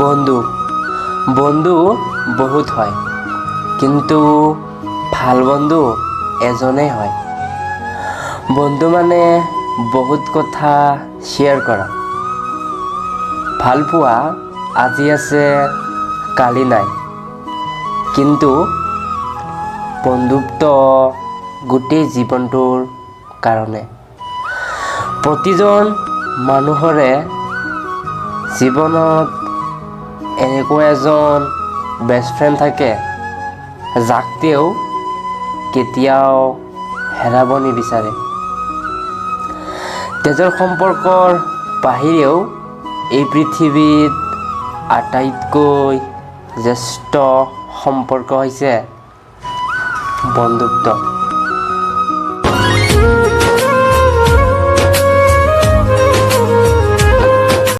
বন্ধু বন্ধু বহুত হয়, কিন্তু ভাল বন্ধু এজনেই হয়। বন্ধু মানে বহুত কথা শ্বেয়াৰ কৰা, ভাল পোৱা আজি আছে কালি নাই, কিন্তু বন্ধুত্ব গোটেই জীৱনটোৰ কাৰণে। প্ৰতিজন মানুহৰে জীৱনত এনেকুৱা এজন বেষ্ট ফ্ৰেণ্ড থাকে যাক তেওঁ কেতিয়াও হেৰাব নিবিচাৰে। তেজৰ সম্পৰ্কৰ বাহিৰেও এই পৃথিৱীত আটাইতকৈ জ্যেষ্ঠ সম্পৰ্ক হৈছে বন্ধুত্ব।